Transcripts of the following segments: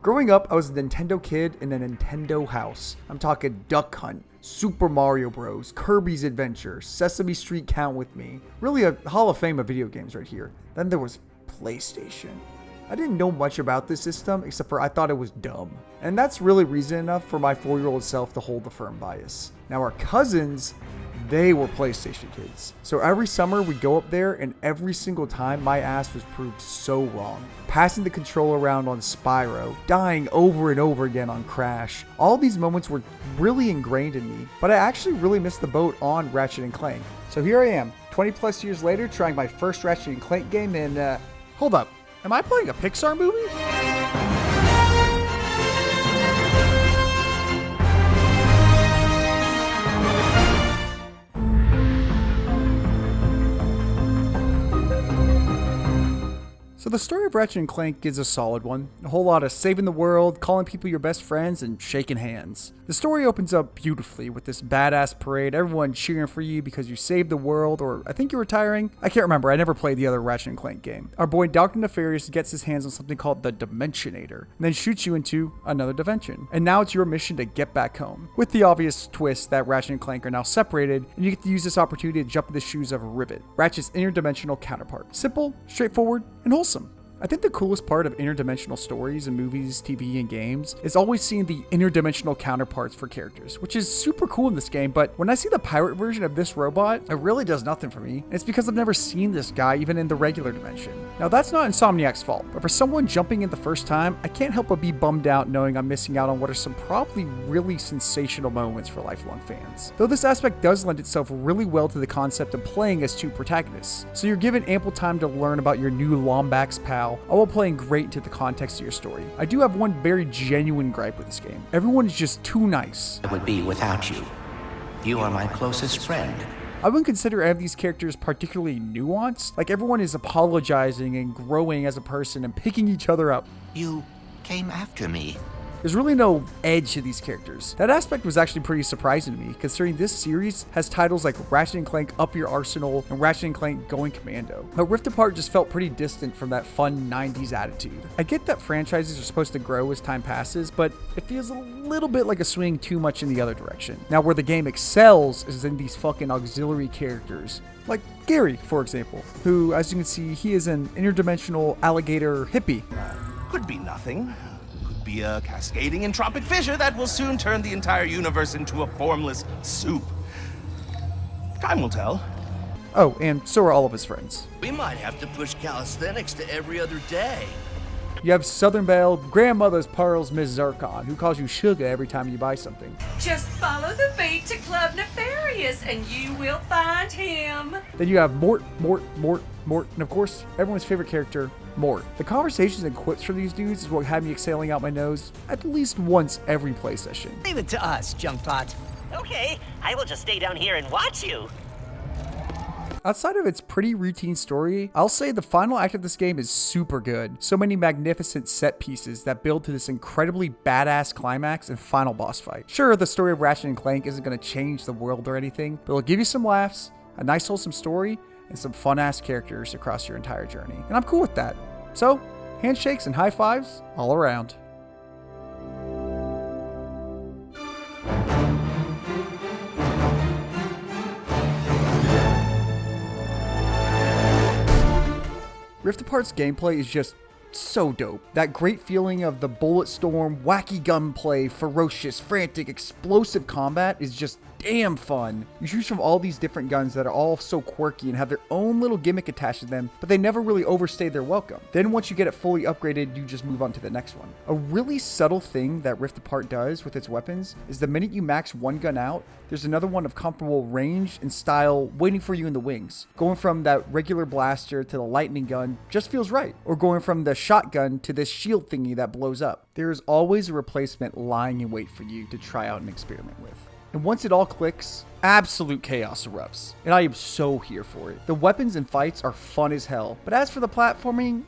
Growing up, I was a Nintendo kid in a Nintendo house. I'm talking Duck Hunt, Super Mario Bros, Kirby's Adventure, Sesame Street Count With Me. Really a hall of fame of video games right here. Then there was PlayStation. I didn't know much about this system except for I thought it was dumb. And that's really reason enough for my 4-year-old self to hold a firm bias. Now our cousins, they were PlayStation kids. So every summer we'd go up there and every single time my ass was proved so wrong. Passing the controller around on Spyro, dying over and over again on Crash. All these moments were really ingrained in me, but I actually really missed the boat on Ratchet and Clank. So here I am, 20 plus years later, trying my first Ratchet and Clank game and hold up, am I playing a Pixar movie? So the story of Ratchet and Clank is a solid one. A whole lot of saving the world, calling people your best friends, and shaking hands. The story opens up beautifully with this badass parade, everyone cheering for you because you saved the world, or I think you're retiring. I can't remember, I never played the other Ratchet and Clank game. Our boy Dr. Nefarious gets his hands on something called the Dimensionator, and then shoots you into another dimension. And now it's your mission to get back home. With the obvious twist that Ratchet and Clank are now separated, and you get to use this opportunity to jump in the shoes of Rivet, Ratchet's interdimensional counterpart. Simple, straightforward, and wholesome. I think the coolest part of interdimensional stories in movies, TV, and games is always seeing the interdimensional counterparts for characters, which is super cool in this game, but when I see the pirate version of this robot, it really does nothing for me. It's because I've never seen this guy even in the regular dimension. Now that's not Insomniac's fault, but for someone jumping in the first time, I can't help but be bummed out knowing I'm missing out on what are some probably really sensational moments for lifelong fans. Though this aspect does lend itself really well to the concept of playing as two protagonists, so you're given ample time to learn about your new Lombax pal, all while playing great into the context of your story. I do have one very genuine gripe with this game. Everyone is just too nice. I would be without you. You are my closest friend. I wouldn't consider any of these characters particularly nuanced. Like everyone is apologizing and growing as a person and picking each other up. You came after me. There's really no edge to these characters. That aspect was actually pretty surprising to me, considering this series has titles like Ratchet and Clank Up Your Arsenal and Ratchet and Clank Going Commando. But Rift Apart just felt pretty distant from that fun 90s attitude. I get that franchises are supposed to grow as time passes, but it feels a little bit like a swing too much in the other direction. Now where the game excels is in these fucking auxiliary characters. Like Gary, for example, who, as you can see, he is an interdimensional alligator hippie. Could be nothing. Be a cascading entropic fissure that will soon turn the entire universe into a formless soup. Time will tell. Oh, and so are all of his friends. We might have to push calisthenics to every other day. You have Southern Belle, Grandmother's Pearls, Miss Zircon, who calls you sugar every time you buy something. Just follow the beat to Club Nefarious and you will find him. Then you have Mort, and of course, everyone's favorite character, Mort. The conversations and quips from these dudes is what had me exhaling out my nose at least once every play session. Leave it to us, Junkpot. Okay, I will just stay down here and watch you. Outside of its pretty routine story, I'll say the final act of this game is super good. So many magnificent set pieces that build to this incredibly badass climax and final boss fight. Sure, the story of Ratchet and Clank isn't going to change the world or anything, but it'll give you some laughs, a nice wholesome story, and some fun-ass characters across your entire journey. And I'm cool with that. So, handshakes and high fives all around. Rift Apart's gameplay is just so dope. That great feeling of the bullet storm, wacky gunplay, ferocious, frantic, explosive combat is just damn fun. You choose from all these different guns that are all so quirky and have their own little gimmick attached to them, but they never really overstay their welcome. Then once you get it fully upgraded, you just move on to the next one. A really subtle thing that Rift Apart does with its weapons is the minute you max one gun out, there's another one of comparable range and style waiting for you in the wings. Going from that regular blaster to the lightning gun just feels right. Or going from the shotgun to this shield thingy that blows up. There is always a replacement lying in wait for you to try out and experiment with. And once it all clicks, absolute chaos erupts. And I am so here for it. The weapons and fights are fun as hell. But as for the platforming,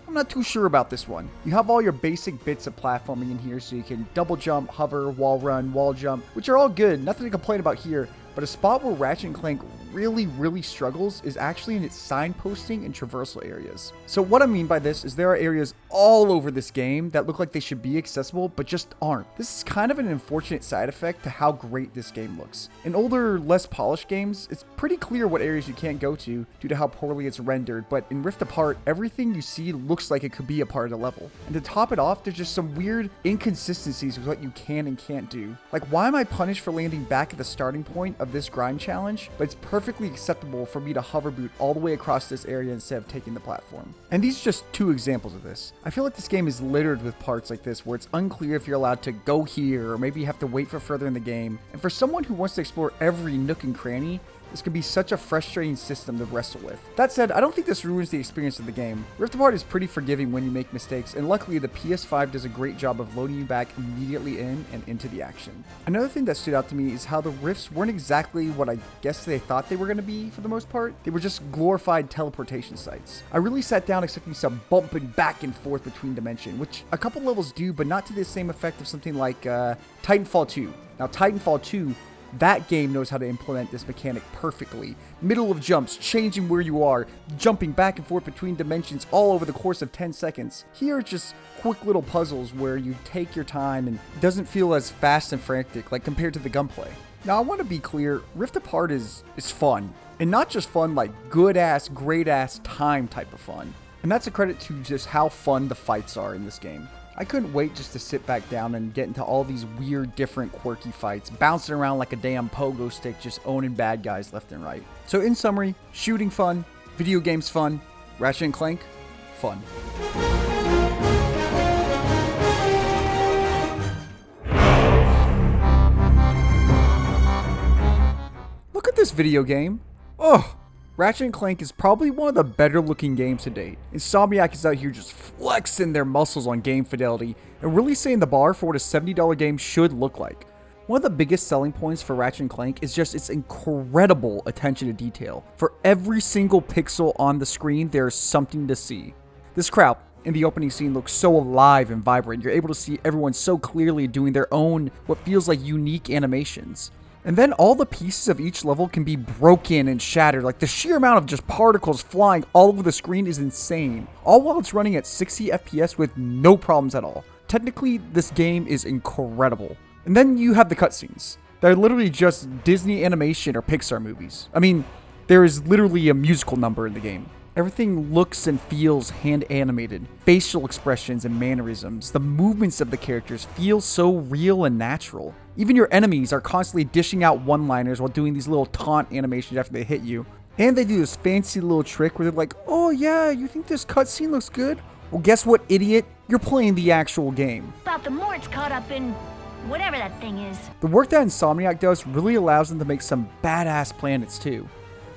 I'm not too sure about this one. You have all your basic bits of platforming in here, so you can double jump, hover, wall run, wall jump, which are all good, nothing to complain about here. but a spot where Ratchet and Clank really struggles is actually in its signposting and traversal areas. So what I mean by this is there are areas all over this game that look like they should be accessible, but just aren't. This is kind of an unfortunate side effect to how great this game looks. In older, less polished games, it's pretty clear what areas you can't go to due to how poorly it's rendered, but in Rift Apart, everything you see looks like it could be a part of the level. And to top it off, there's just some weird inconsistencies with what you can and can't do. Like, why am I punished for landing back at the starting point of this grind challenge, but it's perfectly acceptable for me to hover boot all the way across this area instead of taking the platform? And these are just two examples of this. I feel like this game is littered with parts like this where it's unclear if you're allowed to go here, or maybe you have to wait for further in the game. And for someone who wants to explore every nook and cranny, this could be such a frustrating system to wrestle with. That said, I don't think this ruins the experience of the game. Rift Apart is pretty forgiving when you make mistakes, and luckily the PS5 does a great job of loading you back immediately in and into the action. Another thing that stood out to me is how the rifts weren't exactly what I guess they thought they were going to be for the most part. They were just glorified teleportation sites. I really sat down expecting some bumping back and forth between dimensions, which a couple levels do, but not to the same effect of something like Titanfall 2. Now, Titanfall 2, that game knows how to implement this mechanic perfectly. Middle of jumps, changing where you are, jumping back and forth between dimensions all over the course of 10 seconds. Here it's just quick little puzzles where you take your time and it doesn't feel as fast and frantic like compared to the gunplay. Now I want to be clear, Rift Apart is fun. And not just fun like good ass, great ass time type of fun. And that's a credit to just how fun the fights are in this game. I couldn't wait just to sit back down and get into all these weird, different, quirky fights, bouncing around like a damn pogo stick, just owning bad guys left and right. So in summary, shooting fun, video games fun, Ratchet and Clank, fun. Look at this video game. Oh! Ratchet and Clank is probably one of the better looking games to date. Insomniac is out here just flexing their muscles on game fidelity and really setting the bar for what a $70 game should look like. One of the biggest selling points for Ratchet and Clank is just its incredible attention to detail. For every single pixel on the screen, there is something to see. This crowd in the opening scene looks so alive and vibrant. You're able to see everyone so clearly doing their own, what feels like unique animations. And then all the pieces of each level can be broken and shattered. Like the sheer amount of just particles flying all over the screen is insane. All while it's running at 60 FPS with no problems at all. Technically, this game is incredible. And then you have the cutscenes. They're literally just Disney animation or Pixar movies. I mean, there is literally a musical number in the game. Everything looks and feels hand animated. Facial expressions and mannerisms, the movements of the characters feel so real and natural. Even your enemies are constantly dishing out one-liners while doing these little taunt animations after they hit you. And they do this fancy little trick where they're like, oh yeah, you think this cutscene looks good? Well, guess what, idiot? You're playing the actual game. About the more it's caught up in whatever that thing is. The work that Insomniac does really allows them to make some badass planets too.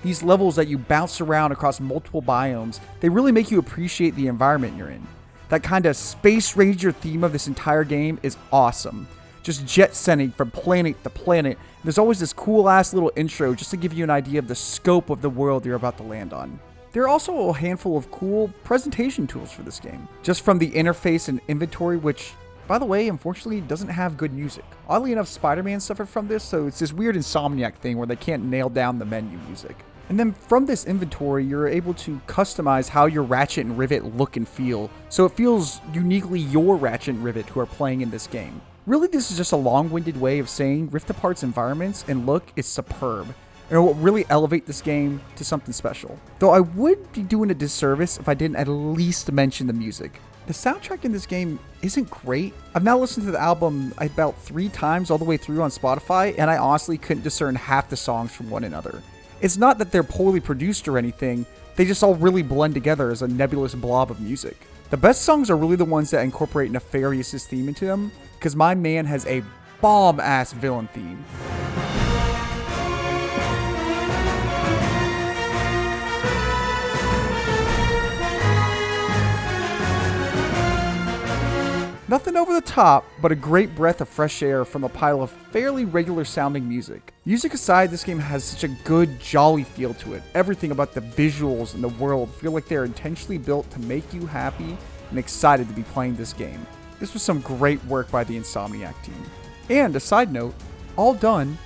These levels that you bounce around across multiple biomes, they really make you appreciate the environment you're in. That kind of Space Ranger theme of this entire game is awesome. Just jet setting from planet to planet. There's always this cool ass little intro just to give you an idea of the scope of the world you're about to land on. There are also a handful of cool presentation tools for this game. Just from the interface and inventory, which, by the way, unfortunately doesn't have good music. Oddly enough, Spider-Man suffered from this, so it's this weird Insomniac thing where they can't nail down the menu music. And then from this inventory, you're able to customize how your Ratchet and Rivet look and feel, so it feels uniquely your Ratchet and Rivet who are playing in this game. Really, this is just a long-winded way of saying Rift Apart's environments and look is superb, and it will really elevate this game to something special. Though I would be doing a disservice if I didn't at least mention the music. The soundtrack in this game isn't great. I've now listened to the album about 3 times all the way through on Spotify, and I honestly couldn't discern half the songs from one another. It's not that they're poorly produced or anything, they just all really blend together as a nebulous blob of music. The best songs are really the ones that incorporate Nefarious's theme into them, because my man has a bomb-ass villain theme. Nothing over the top, but a great breath of fresh air from a pile of fairly regular sounding music. Music aside, this game has such a good, jolly feel to it. Everything about the visuals and the world feel like they're intentionally built to make you happy and excited to be playing this game. This was some great work by the Insomniac team. And a side note, all done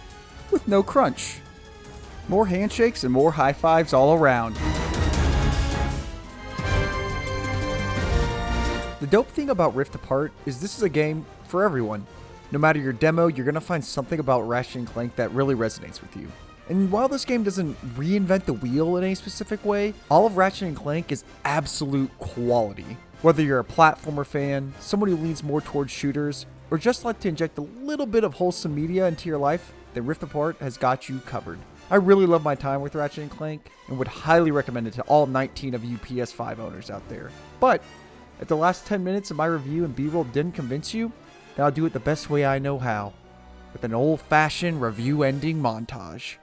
with no crunch. More handshakes and more high fives all around. The dope thing about Rift Apart is this is a game for everyone. No matter your demo, you're going to find something about Ratchet and Clank that really resonates with you. And while this game doesn't reinvent the wheel in any specific way, all of Ratchet and Clank is absolute quality. Whether you're a platformer fan, someone who leans more towards shooters, or just like to inject a little bit of wholesome media into your life, then Rift Apart has got you covered. I really love my time with Ratchet and Clank, and would highly recommend it to all 19 of you PS5 owners out there. But if the last 10 minutes of my review and B-roll didn't convince you, then I'll do it the best way I know how, with an old-fashioned review ending montage.